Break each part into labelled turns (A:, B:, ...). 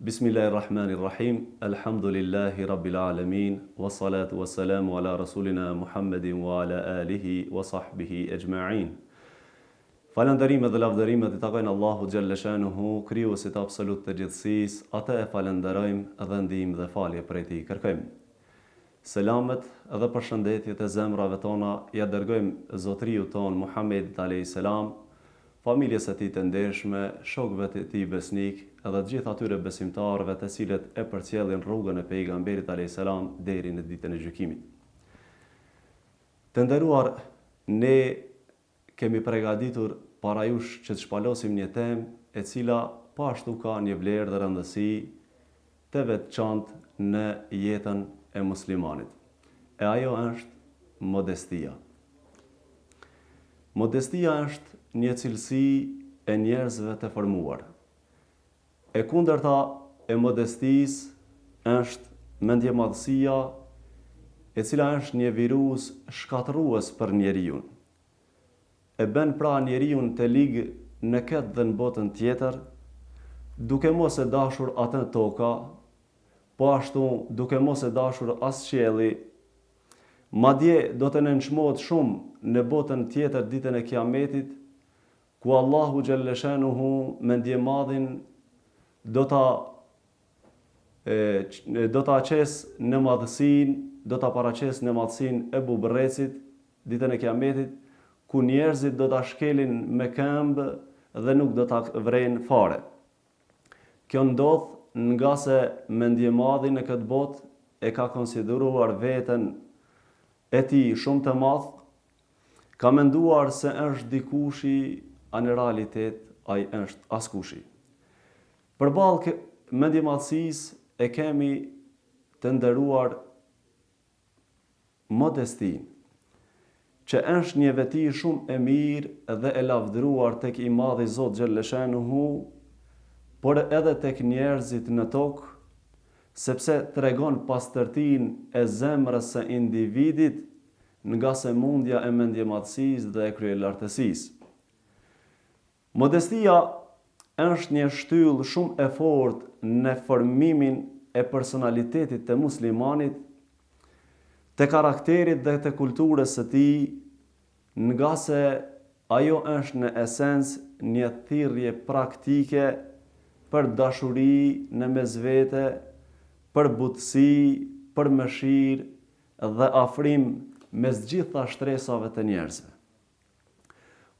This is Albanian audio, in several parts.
A: Bismillahirrahmanirrahim. Alhamdulillahi rabbil alamin. Wassalatu wassalamu ala rasulina Muhammedin wa ala alihi wa sahbihi ajma'in. Falënderimet dhe lavdërimet I takojnë Allahu xhalla shanuhu, krijuesit absolut të gjithësisë. Atë e falenderojmë dhe ndihmë dhe falje prej Tij kërkojmë. Selamet dhe përshëndetjet e zemrave tona ja dërgojmë zotriu ton Muhammedit alayhis salam, familjes së tij të ndershme, shokëve të tij besnik, edhe të gjithë atyre besimtarëve të cilët e përcjellin rrugën e pejgamberit alayhis salam deri në ditën e gjykimit. Të nderuar, ne kemi përgatitur para jush që të shpalosim një temë e cila po ashtu ka një vlerë dhe rëndësi të veçantë në jetën e muslimanit. E ajo është modestia. Modestia është një cilësi e njerëzve të formuar. E kundërta e modestisë është mendjemadhësia, e cila është një virus shkatërrues për njeriu. E bën pra njeriu të ligë në këtë dhe në botën tjetër, duke mos e dashur atë toka, po ashtu duke mos e dashur as qielli, madje do të nënçmohet shumë në botën tjetër ditën e Kiametit, ku Allahu xhalla shanuhu me ndjemadhin do ta qes në madhësinë, do ta paraqes në madhësinë e bubrecit ditën e Kiametit, ku njerëzit do ta shkelin me këmbë dhe nuk do ta vrejnë fare. Kjo ndodh nga se mendjemadhi në këtë botë e ka konsideruar veten e tij shumë të madh, ka menduar se është dikushi, a në realitet ai është askushi. Përballë mendjemadhësisë e kemi të nderuar modestinë, që është një veti shumë e mirë dhe e lavdëruar tek I madhi Zot xhalla shanuhu, por edhe tek njerëzit në tokë, sepse tregon pastërtinë e zemrës së individit nga sëmundja e mendjemadhësisë dhe e kryelartësisë. Modestia është një shtyllë shumë e fortë në formimin e personalitetit të muslimanit, të karakterit dhe të kulturës së tij, nga se ajo është në esencë një thirrje praktike për dashuri në mes vete, për butësi, për mëshirë dhe afrim mes gjitha shtresave të njerëzve.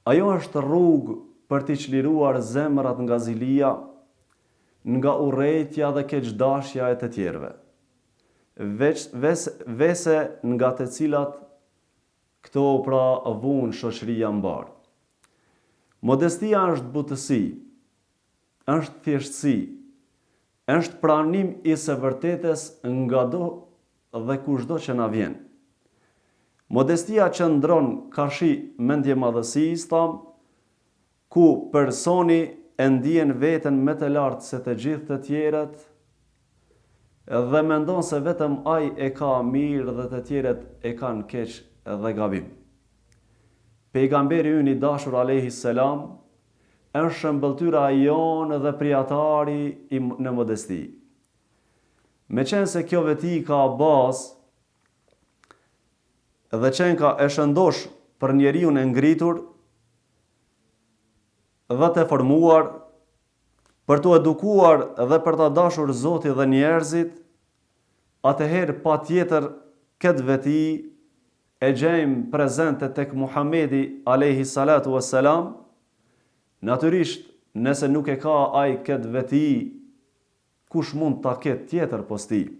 A: Ajo është rrugë për t'i çliruar zemrat nga zilia, nga urrëtia dhe keqdashja e të tjerëve, vese nga të cilat këto pra vunë shoqëria mbar. Modestia është butësi, është thjeshtësi, është pranim I së vërtetës nga do dhe kushdo që na vjen. Modestia qëndron karshi mendjemadhësisë tam, ku personi e ndjen veten më të lartë se të gjithë të tjerët dhe mendon se vetëm ai e ka mirë dhe të tjerët e kanë keq dhe gabim. Pejgamberi ynë I dashur alayhis salam është shëmbëltyra jonë dhe prijatari në modesti. Meqense se kjo veti ka bazë dhe qenka e shëndosh për njeriu e ngritur dhe të formuar, për të edukuar dhe për të dashur Zoti dhe njerëzit, atëherë pa tjetër këtë veti e gjejmë prezente tek Muhamedi alayhis salatu wassalam. Natyrisht, nëse nuk e ka ai këtë veti, kush mund ta ketë tjetër posti?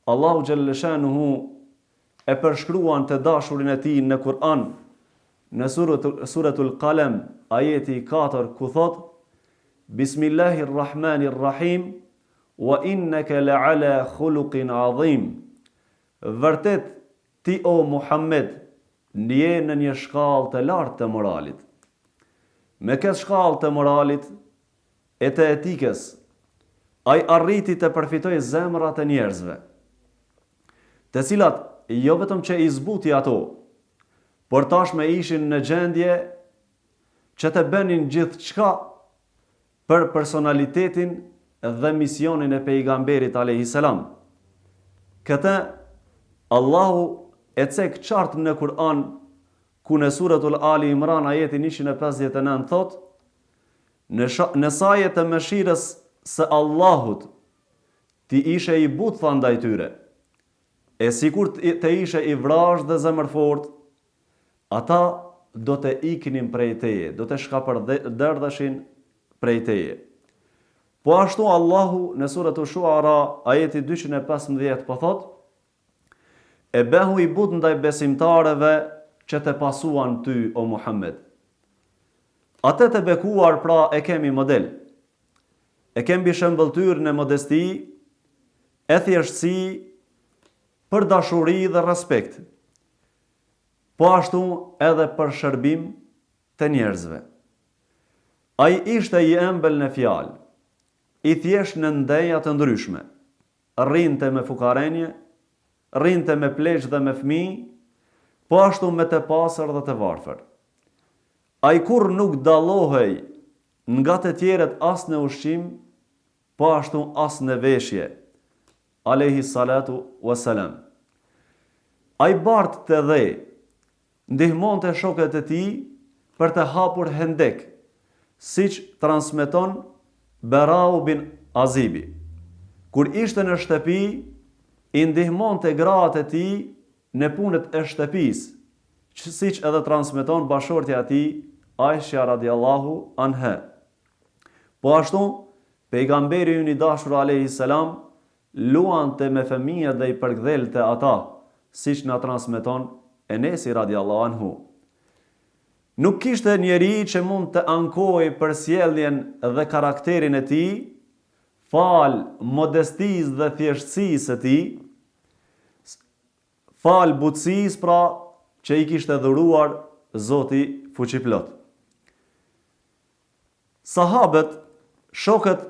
A: Allahu xhalla shanuhu e përshkruan të dashurin e tij në Kur'an, në suratul Qalam, ajeti 4, ku thot: Bismillahirrahmanirrahim, wa innaka la'ala khuluqin adhim. Vërtet, ti o Muhammed, je në një shkallë të lartë të moralit. Me këtë shkallë të moralit e të etikës, ai arriti të përfitoj zemrat e njerëzve, të cilat jo vetëm që I zbuti ato, por tashme ishin në gjendje që të bënin gjithçka për personalitetin dhe misionin e pejgamberit alayhi salam. Këtë Allahu e cek qartë në Kur'an, ku në suratul Ali Imran ajeti 159 thot: në sajet e mëshirës së Allahut ti ishe i butë tha ndaj tyre, e sikur të ishe i vrashë dhe zemërfort, ata do të iknin prej teje, do të shkapërderdheshin prej teje. Po ashtu Allahu në suratul Shuara ajeti 215 po thot: e behu i butë ndaj besimtareve që të pasuan ty, o Muhammed. Atë të bekuar pra e kemi model, e kemi shëmbëltyr në modesti, e thjeshtësi, për dashuri dhe respekt, po ashtu edhe për shërbim të njerëzve. Ai ishte i ëmbël në fjalë, i thjesht në ndeja të ndryshme, rrinte me fukarenje, rrinte me pleq dhe me fëmijë, po ashtu me të pasër dhe të varfër. Ai kur nuk dallohej nga të tjerët as në ushqim, po ashtu as në veshje, alayhi salatu wassalam. Ai bart të dhe, ndihmonte shokët e tij për të hapur hendek, siç transmeton Berau bin Azibi. Kur ishte në shtëpi, i ndihmonte gratë e tij në punët e shtëpisë, siç edhe transmeton bashortja e tij Aisha radiallahu anha. Po ashtu, pejgamberi ynë i dashur alayhi salam luante me fëmijët dhe i përkdhelte ata, siç na transmeton Enesi radiallahu anhu. Nuk kishte njeri që mund të ankoj për sjelljen dhe karakterin e tij, fal modestisë dhe thjeshtësisë e tij, fal butësisë pra që i kishte dhuruar Zoti fuqiplot. Sahabët, shokët,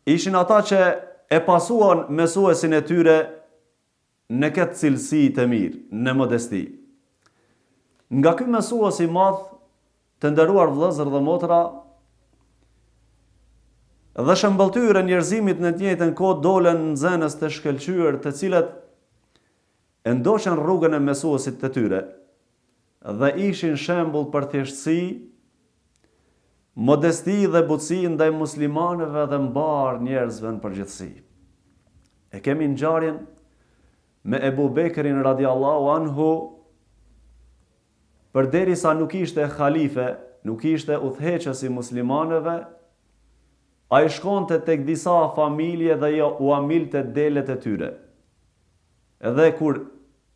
A: ishin ata që e pasuan mësuesin e tyre në këtë cilësi të mirë, në modesti. Nga ky mësues i madh, të nderuar vëllezër dhe motra, dhe shëmbëltyre njerëzimit në të njëjtën kohë dolen nxënës të shkëlqyer, të cilët e ndoqën rrugën e mësuesit të tyre dhe ishin shembull për thjeshtësi, modesti dhe butësi ndaj muslimanëve dhe mbar njerëzve në përgjithësi. E kemi ngjarjen me Ebu Bekrin radiallahu anhu, përderisa nuk ishte khalife, nuk ishte udhëheqës i muslimanëve, ai shkonte tek disa familje dhe jo u amilte delet e tyre. Edhe kur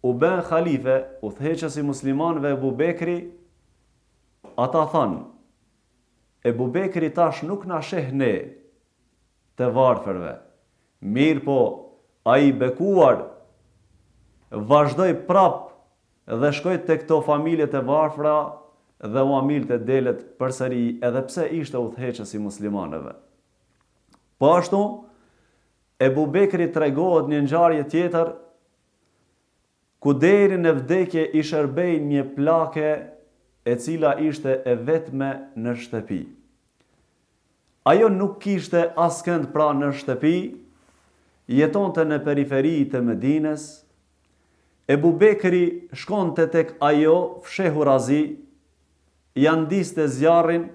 A: u bën khalife, udhëheqës i muslimanëve Ebu Bekri, ata thanë: Ebu Bekri tash nuk na sheh ne të varfërve, mirë po ai bekuar vazhdoi prap dhe shkoi tek këto familje të varfra dhe u amilte delet përsëri, edhe pse ishte udhëheqës i muslimanëve. Po ashtu, Ebu Bekri tregohet një ngjarje tjetër, ku deri në vdekje i shërbej një plake e cila ishte e vetme në shtëpi. Ajo nuk kishte askënd pra në shtëpi, jetonte në periferi të Medines. Ebu Bekri shkonte tek ajo fshehur azi, ja ndiste zjarrin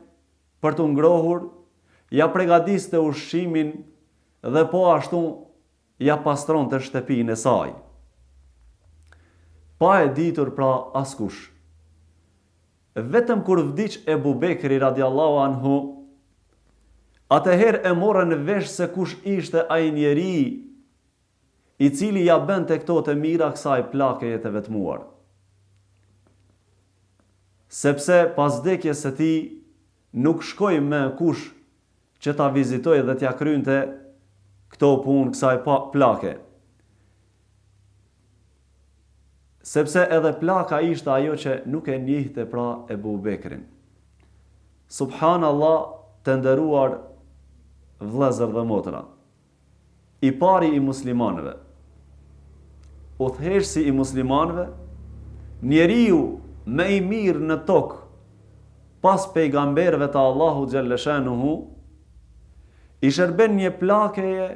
A: për të ngrohur, ja pregadiste ushqimin dhe po ashtu ja pastronte shtëpinë e saj. Pa e ditur pra askush. Vetëm kur vdiq Ebu Bekri radiallahu anhu, atëherë e morën në vesh se kush ishte ai njeri i cili ja bënte këto të mira kësaj plakeje të vetmuar. Sepse pas vdekjes së tij nuk shkoi më kush që ta vizitoi dhe t'ja krynte këto punë kësaj plake. Sepse edhe plaka ishte ajo që nuk e njihte pra Ebu Bekrin. Subhanallah, të nderuar vëllezër dhe motra, i pari i muslimanëve, udhëheqësi i muslimanëve, njeriu më i mirë në tokë pas pejgamberëve të Allahu xhalleshanuhu, i shërben një plakeje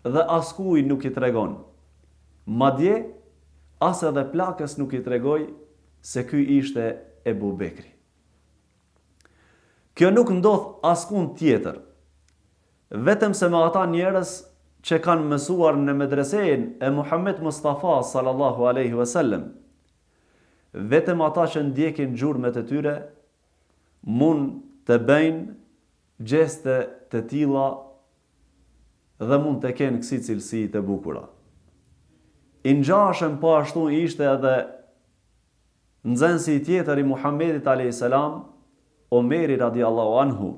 A: dhe askuj nuk i tregon. Madje, as edhe plakës nuk i tregoj se ky ishte Ebu Bekri. Kjo nuk ndodh askund tjetër, vetëm se me ata njerëz që kanë mësuar në medresejen e Muhammed Mustafa sallallahu alaihi wasallam. Vetëm ata që ndjekin gjurmet e tyre mund të bëjnë gjeste të tilla dhe mund të kenë kësi cilësi të bukura. I ngjashëm po ashtu ishte edhe nxënësi tjetër i Muhammedit a.s. Omeri radiallahu anhu.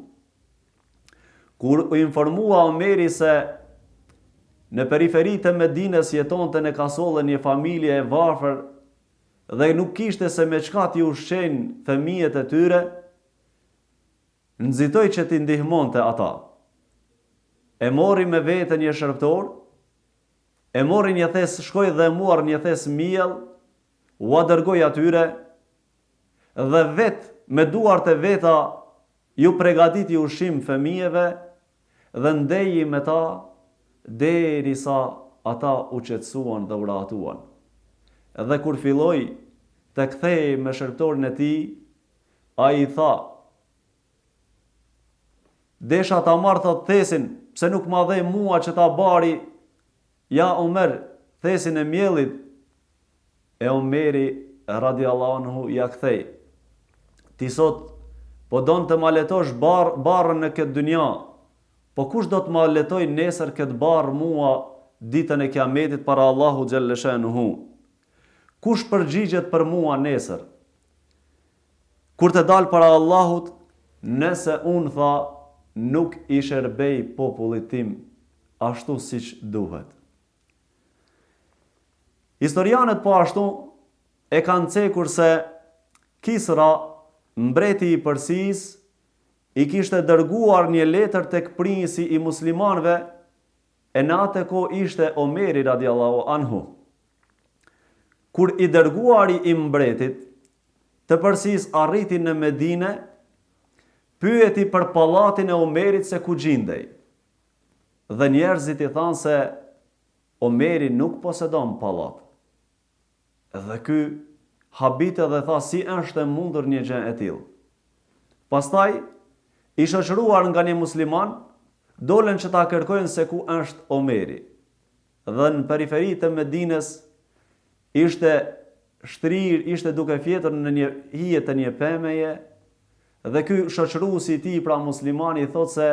A: Kur u informua Omeri se në periferitë e Medinës jetonte në kasollë një familje e varfër dhe nuk kishte se me çka t'i ushqejnë fëmijët e tyre, nxitoi që t'i ndihmonte ata. E mori me vete një shërbëtor, e mori një thes, shkoi dhe muar një thes miell, u dërgoi atyre dhe vetë me duart e veta ju përgatiti ushqim fëmijëve dhe ndeji me ta derisa ata u qetësuan dhe u rahatuan. Dhe kur filloi të kthehej me shërbëtorin e tij, ai i tha: "Desha ta marr thot thesin, pse nuk ma dhe mua që ta bari, ja Omer, thesin e miellit." E Omeri radiallahu anhu ja kthej: "Ti sot po don të ma letosh barën në këtë dynja, po kush do të ma letoj nesër këtë barë mua ditën e kiametit para Allahu xhelle shanuhu? Kush përgjigjet për mua nesër? Kur të dal para Allahut, nëse unë tha nuk i shërbej popullit tim ashtu siç duhet." Historianët po ashtu e kanë cekur se Kisra, mbreti i Persisë, i kishte dërguar një letër tek prinsi i muslimanëve, e në atë kohë ishte Omeri radiallahu anhu. Kur i dërguari i mbretit të Persisë arriti në Medinë, pyeti për pallatin e Omerit se ku gjindej. Dhe njerëzit i thanë se Omeri nuk posedon pallat. Dhe ky habite dhe tha si është e mundur një gjë e tillë. Pastaj, i shoqëruar nga një musliman, dolen që ta kërkojnë se ku është Omeri. Dhe në periferitë e Medinës ishte shtrir, ishte duke fjetur në një hije të një pemeje, dhe ky shoqëruesi i tij, pra muslimani, i thot se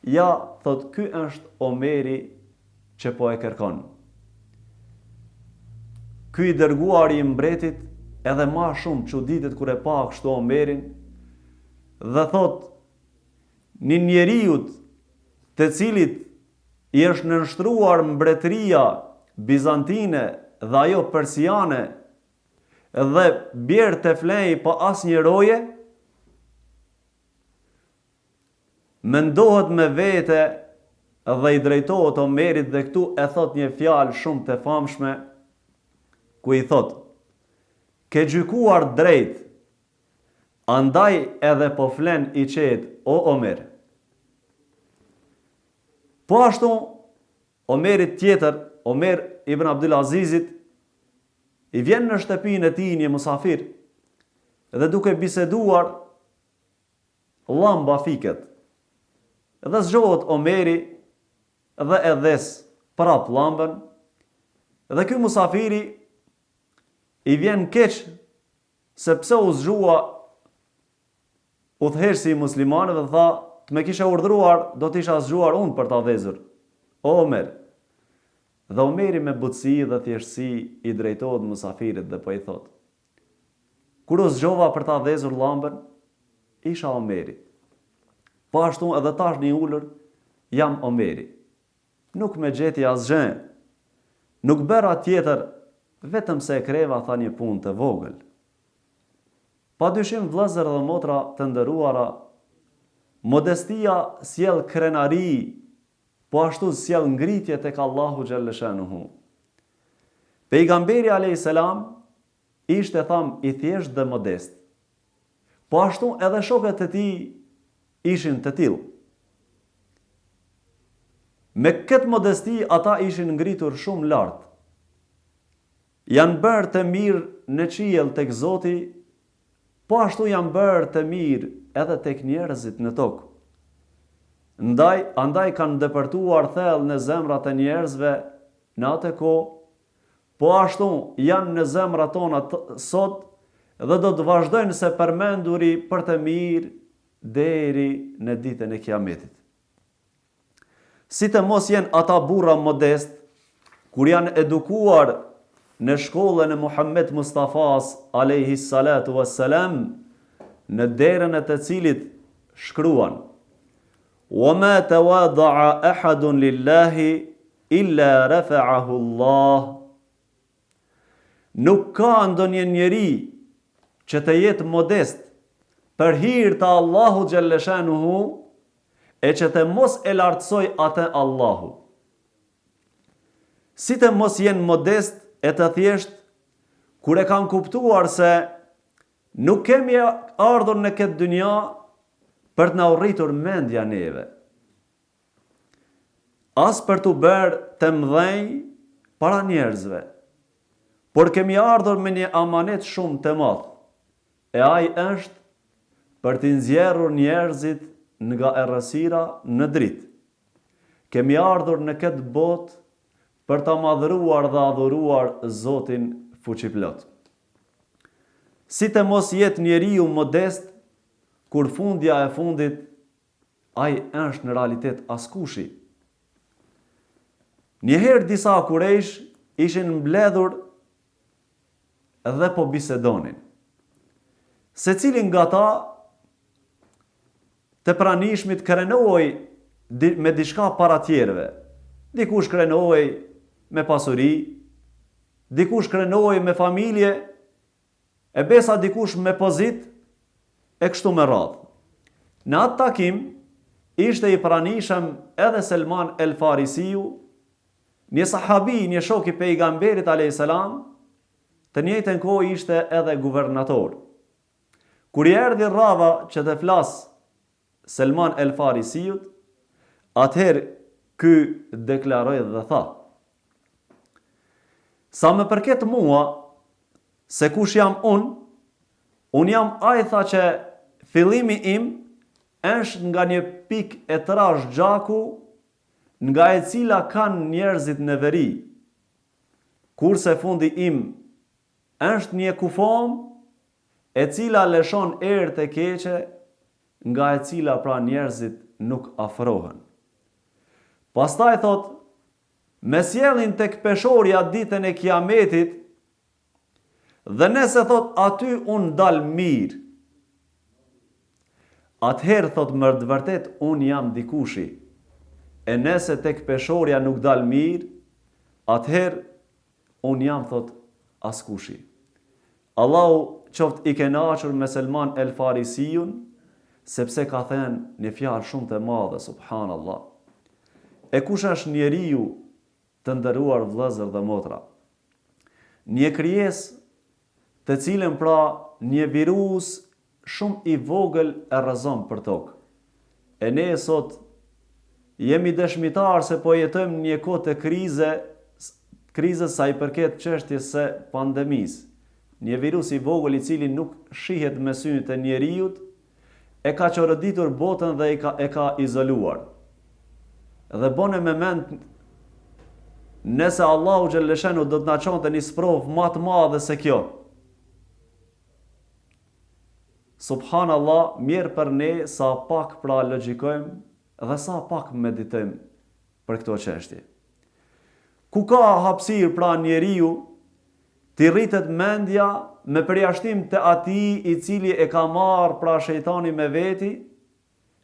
A: ja, thot, ky është Omeri që po e kërkon. Ky i dërguari i mbretit edhe ma shumë çuditet kur e pa kështu Omerin dhe thot: "Një njeriut të cilit i është nënshtruar mbretëria bizantine dhe ajo persiane dhe bjerë të flej pa asnjë roje, mendohet me vete dhe i drejtohet Omerit dhe këtu e thot një fjalë shumë të famshme, ku i thot: ke gjykuar drejt, andaj edhe po flen i qetë, o Omer." Po ashtu, Omerit tjetër, Omer ibn Abdulazizit, i vjen në shtëpinë e tij një musafir dhe duke biseduar, llamba fiket. Dhe zgjohet Omeri dhe e dhes prap llambën, dhe ky musafiri i vjen keq se pse u zgjua udhëheqësi i muslimanëve dhe tha: "Të më kishe urdhëruar, do t'isha zgjuar unë për ta dhezur, o Omer." Dhe Omeri me butësi dhe thjeshtësi i drejtohet musafirit dhe po i thot: "Kur u zgjova për ta dhezur llambën, isha Omeri. Po ashtu edhe tash një ulur, jam Omeri. Nuk me gjeti asgjë. Nuk bëra tjetër, vetëm se e kreva tha një punë të vogël." Padyshim vëllezër dhe motra të nderuara, modestia sjell krenari, po ashtu sjell ngritje tek Allahu xhelle shanuhu. Pejgamberi alayhis salam ishte i thjesht dhe modest. Po ashtu edhe shokët e tij ishin të tillë. Me këtë modesti ata ishin ngritur shumë lartë. Janë bërë të mirë në qiell tek Zoti, po ashtu janë bërë të mirë edhe tek njerëzit në tokë. Andaj kanë depërtuar thellë në zemrat e njerëzve në atë kohë, po ashtu janë në zemrat tona sot dhe do të vazhdojnë se përmenduri për të mirë deri në ditën e Kiametit. Si të mos jenë ata burra modest, kur janë edukuar në shkollën e Muhammed Mustafas alayhi salatu wassalam, në derën e të cilit shkruan: "Wa ma tawada'a ahadun lillahi illa rafa'ahu Allah." Nuk ka ndonjë njeri që të jetë modest për hir të Allahut xhalleshanuhu e që të mos e lartësoj atë Allahu. Si të mos jenë modest e të thjesht, kur e kanë kuptuar se nuk kemi ardhur në këtë dynja për të na urritur mendja neve, as për të bërë të mëdhenj para njerëzve, por kemi ardhur me një amanet shumë të madh, e ai është për t'i nxjerrur njerëzit nga errësira në dritë. Kemi ardhur në këtë botë për ta madhëruar dhe adhuruar Zotin fuqiplot. Si të mos jetë njeriu modest, kur fundja e fundit, ai është në realitet askushi. Njëherë disa Kurejsh ishin mbledhur dhe po bisedonin. Secili nga ta të pranishmit krenohej me diçka para tjerëve. Dikush krenohej me pasuri, dikush krenohej me familje, e besa dikush me pozit, e kështu me radhë. Në atë takim, ishte i pranishëm edhe Selman el Farisiu, një sahabi, një shok i pejgamberit a.s. Të njëjtën kohë ishte edhe guvernator. Kur i erdhi rradha që të flas Selman el Farisiut, atëherë ky deklaroi dhe tha: "Sa më përket mua, se kush jam unë jam ai tha që fillimi im është nga një pikë e trash gjaku, nga e cila kanë njerëzit në veri, kurse fundi im është një kufom e cila lëshon erë të keqe, nga e cila pra njerëzit nuk afrohen." Pastaj thot, me sjellin tek peshorja ditën e Kiametit, dhe nëse thot aty unë dal mirë, atëherë thot më të vërtet unë jam dikushi, e nëse tek peshorja nuk dal mirë, atëherë unë jam thot askushi. Allahu qoft i kënaqur me Selman el Farisiun, sepse ka thënë një fjalë shumë të madhe, subhanallah. E kush është njeriu, të nderuar vëllezër dhe motra? Një krijesë të cilën pra një virus shumë i vogël e rrezon për tokë. E ne sot jemi dëshmitar se po jetojmë një kohë të krizës sa i përket çështjes së pandemisë. Një virus i vogël i cili nuk shihet me synet e njerëzit, e ka çoroditur botën dhe e ka izoluar. Dhe bone me mend, nëse Allahu xhalleshanu do të na çonte një sprovë më të madhe se kjo. Subhanallah, mirë për ne sa pak pra logjikojmë dhe sa pak meditojmë për këto çështje. Ku ka hapësirë pra njeriu t'i rritet mendja me përjashtim të atij i cili e ka marrë pra shejtani me veti,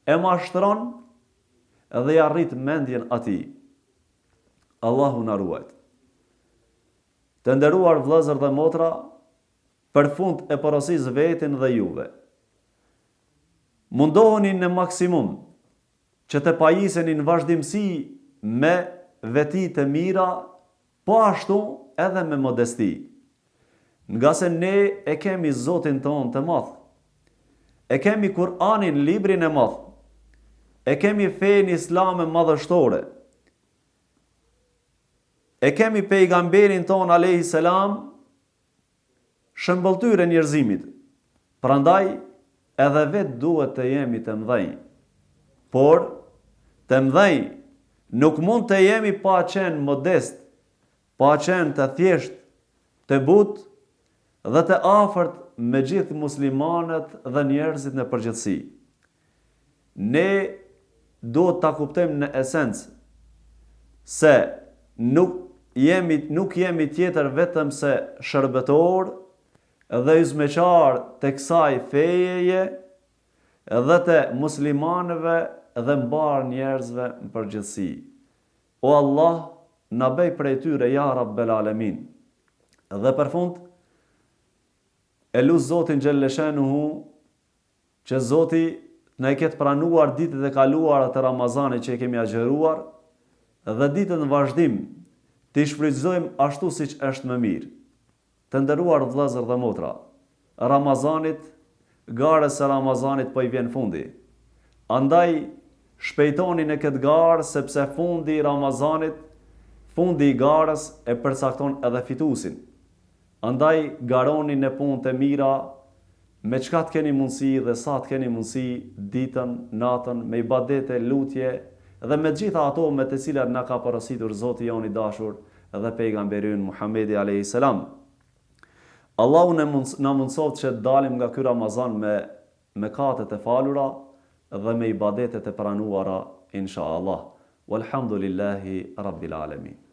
A: e mashtron dhe ja rrit mendjen atij. Allahu na ruajt. Të nderuar vëllezër dhe motra, për fund e porosis vetin dhe juve, mundoheni në maksimum që të pajiseni në vazhdimsi me veti të mira, po ashtu edhe me modesti. Nga se ne e kemi Zotin ton të madh, e kemi Kur'anin, librin e madh, e kemi fenë islame madhështore, e kemi pejgamberin ton alayhi salam shëmbëltyre njerëzimit. Prandaj edhe vetë duhet të jemi të mëdhenj. Por të mëdhenj nuk mund të jemi pa qenë modest, pa qenë të thjesht, të butë dhe të afërt me gjithë muslimanët dhe njerëzit në përgjithësi. Ne duhet ta kuptojmë në esencë se nuk jemi tjetër vetëm se shërbëtor dhe hizmeqar të kësaj fejeje dhe të muslimanëve dhe mbar njerëzve në përgjithësi. O Allah, na bëj prej tyre ja Rabbel Alamin. Dhe për fund, e lut Zotin Gjellëshenuhu që Zoti na i ketë pranuar ditët e kaluara të Ramazanit që i kemi agjeruar dhe ditët në vazhdim të i shfrytëzojmë ashtu siç është më mirë. Të nderuar vëllezër dhe motra, Ramazanit, garës e Ramazanit po i vjen fundi. Andaj shpejtoni në këtë garë sepse fundi i Ramazanit, fundi i garës e përcakton edhe fituesin. Andaj garoni në punë të mira, me çka të keni mundësi dhe sa të keni mundësi ditën, natën, me ibadete, lutje dhe me gjitha ato me të cilat na ka porositur Zoti jon i dashur dhe pejgamberi ynë Muhamedi alayhis salam. Allahu na mundsoft që të dalim nga ky Ramazan me mëkatet e falura dhe me ibadetet e pranuara inshallah. Walhamdulillahi rabbil alamin.